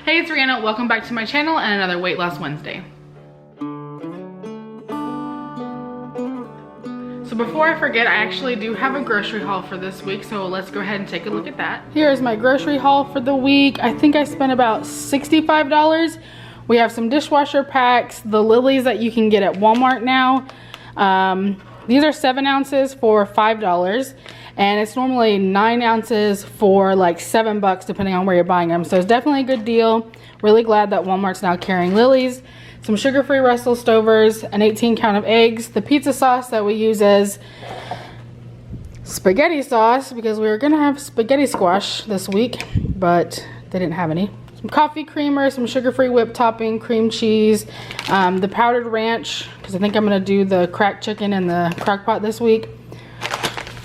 Hey, it's Rhianna. Welcome back to my channel and another Weight Loss Wednesday. So before I forget, I actually do have a grocery haul for this week, so let's go ahead and take a look at that. Here's my grocery haul for the week. I think I spent about $65. We have some dishwasher packs, the lilies that you can get at Walmart now. These are 7 ounces for $5. And it's normally 9 ounces for like $7 depending on where you're buying them. So it's definitely a good deal. Really glad that Walmart's now carrying lilies. Some sugar-free Russell Stovers, an 18 count of eggs, the pizza sauce that we use as spaghetti sauce because we were gonna have spaghetti squash this week, but they didn't have any. Some coffee creamer, some sugar-free whipped topping, cream cheese, the powdered ranch, because I think I'm gonna do the cracked chicken in the crock pot this week.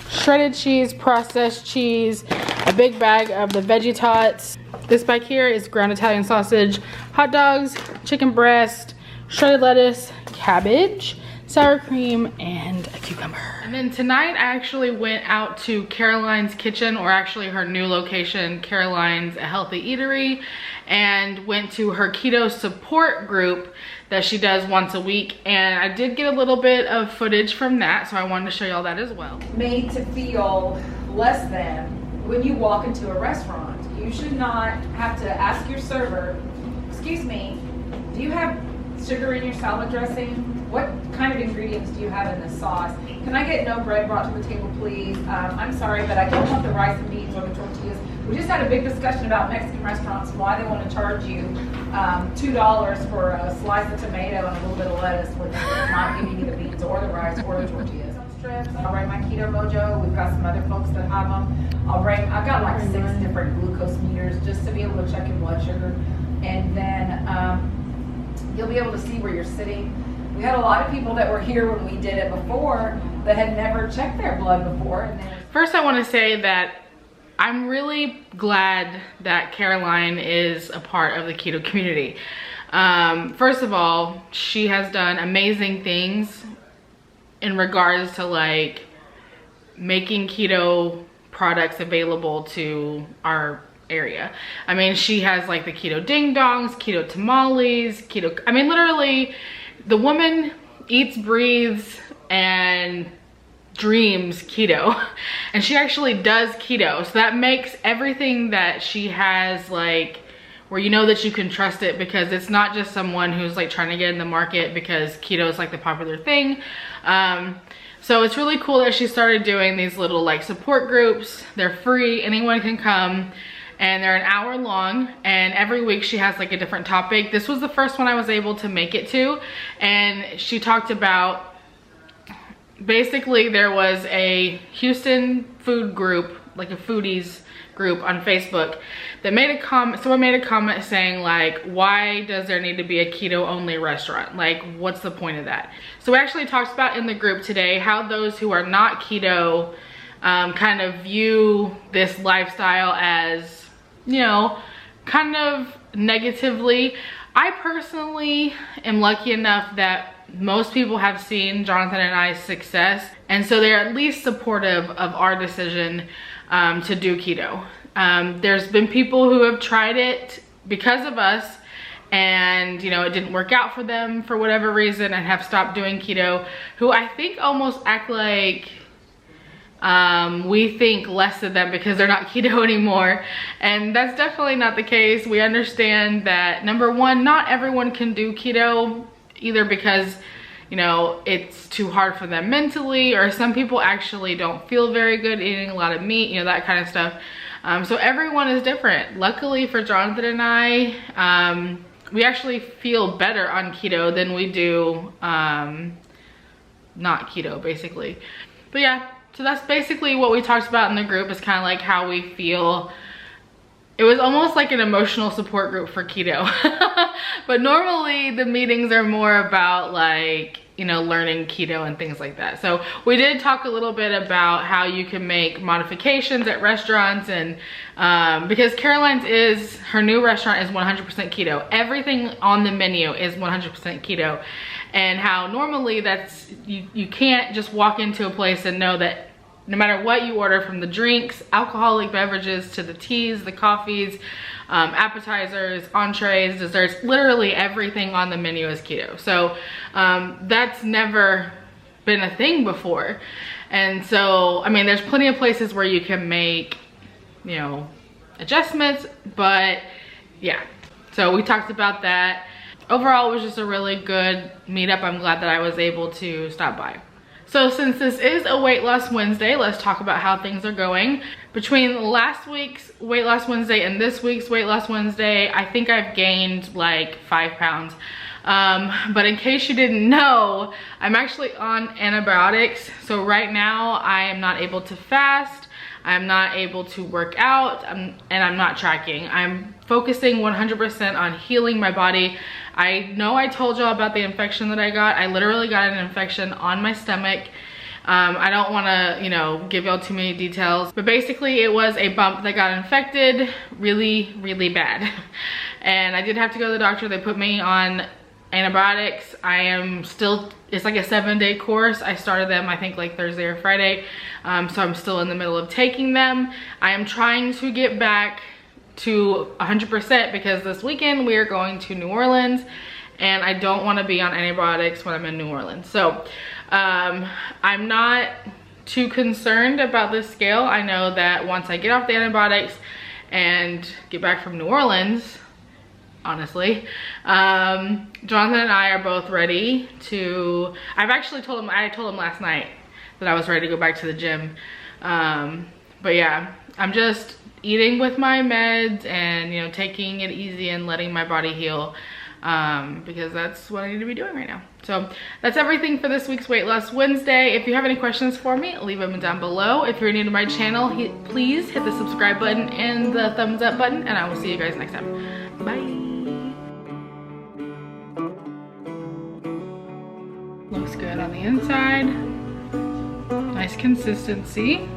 Shredded cheese, processed cheese, a big bag of the veggie tots. This bag here is ground Italian sausage, hot dogs, chicken breast, shredded lettuce, cabbage, sour cream, and a cucumber. And then tonight I actually went out to Caroline's Kitchen, or actually her new location, Caroline's A Healthy Eatery, and went to her keto support group that she does once a week, and I did get a little bit of footage from that, so I wanted to show y'all that as well. Made to feel less than when you walk into a restaurant. You should not have to ask your server, excuse me, do you have sugar in your salad dressing? What kind of ingredients do you have in this sauce? Can I get no bread brought to the table, please? I'm sorry, but I don't want the rice and beans or the tortillas. We just had a big discussion about Mexican restaurants and why they want to charge you $2 for a slice of tomato and a little bit of lettuce with not giving you the beans or the rice or the tortillas. I'll bring my Keto Mojo. We've got some other folks that have them. I've got like 6 different glucose meters just to be able to check your blood sugar. And then you'll be able to see where you're sitting. We had a lot of people that were here when we did it before that had never checked their blood before. And then first, I want to say that I'm really glad that Caroline is a part of the keto community. First of all, she has done amazing things in regards to like making keto products available to our area. I mean, she has like the keto ding dongs, keto tamales, keto, I mean, literally the woman eats, breathes, and dreams keto, and she actually does keto. So that makes everything that she has like where you know that you can trust it, because it's not just someone who's like trying to get in the market because keto is like the popular thing. So it's really cool that she started doing these little like support groups. They're free, anyone can come, and they're an hour long, and every week she has like a different topic. This was the first one I was able to make it to, and she talked about, basically there was a Houston food group, like a foodies group on Facebook, that made a comment. Someone made a comment saying like, why does there need to be a keto only restaurant? Like, what's the point of that? So we actually talked about in the group today how those who are not keto kind of view this lifestyle as, you know, kind of negatively. I personally am lucky enough that most people have seen Jonathan and I's success, and so they're at least supportive of our decision to do keto. There's been people who have tried it because of us, and you know, it didn't work out for them for whatever reason and have stopped doing keto, who I think almost act like we think less of them because they're not keto anymore, and that's definitely not the case. We understand that, number one, not everyone can do keto, either because, you know, it's too hard for them mentally, or some people actually don't feel very good eating a lot of meat, you know, that kind of stuff. So everyone is different. Luckily for Jonathan and I, we actually feel better on keto than we do not keto, basically. But yeah, so that's basically what we talked about in the group, is kind of like how we feel. It was almost like an emotional support group for keto. But normally the meetings are more about like, you know, learning keto and things like that. So we did talk a little bit about how you can make modifications at restaurants, and because Caroline's her new restaurant is 100% keto. Everything on the menu is 100% keto, and how normally that's, you can't just walk into a place and know that no matter what you order, from the drinks, alcoholic beverages, to the teas, the coffees, appetizers, entrees, desserts, literally everything on the menu is keto. So that's never been a thing before. And so, I mean, there's plenty of places where you can make, you know, adjustments, but yeah. So we talked about that. Overall, it was just a really good meetup. I'm glad that I was able to stop by. So since this is a Weight Loss Wednesday, let's talk about how things are going. Between last week's Weight Loss Wednesday and this week's Weight Loss Wednesday, I think I've gained like 5 pounds. But in case you didn't know, I'm actually on antibiotics. So right now I am not able to fast. I'm not able to work out, and I'm not tracking. I'm focusing 100% on healing my body. I know I told y'all about the infection that I got. I literally got an infection on my stomach. I don't wanna, you know, give y'all too many details, but basically it was a bump that got infected really, really bad. And I did have to go to the doctor. They put me on antibiotics. I am still, it's like a 7-day course. I started them, I think, like Thursday or Friday. So I'm still in the middle of taking them. I am trying to get back to 100% because this weekend we are going to New Orleans and I don't want to be on antibiotics when I'm in New Orleans. So I'm not too concerned about this scale. I know that once I get off the antibiotics and get back from New Orleans, honestly, Jonathan and I are both ready to, I've actually told him, I told him last night that I was ready to go back to the gym. But yeah, I'm just eating with my meds and, you know, taking it easy and letting my body heal, because that's what I need to be doing right now. So that's everything for this week's Weight Loss Wednesday. If you have any questions for me, leave them down below. If you're new to my channel, please hit the subscribe button and the thumbs up button, and I will see you guys next time. Bye. Looks good on the inside. Nice consistency.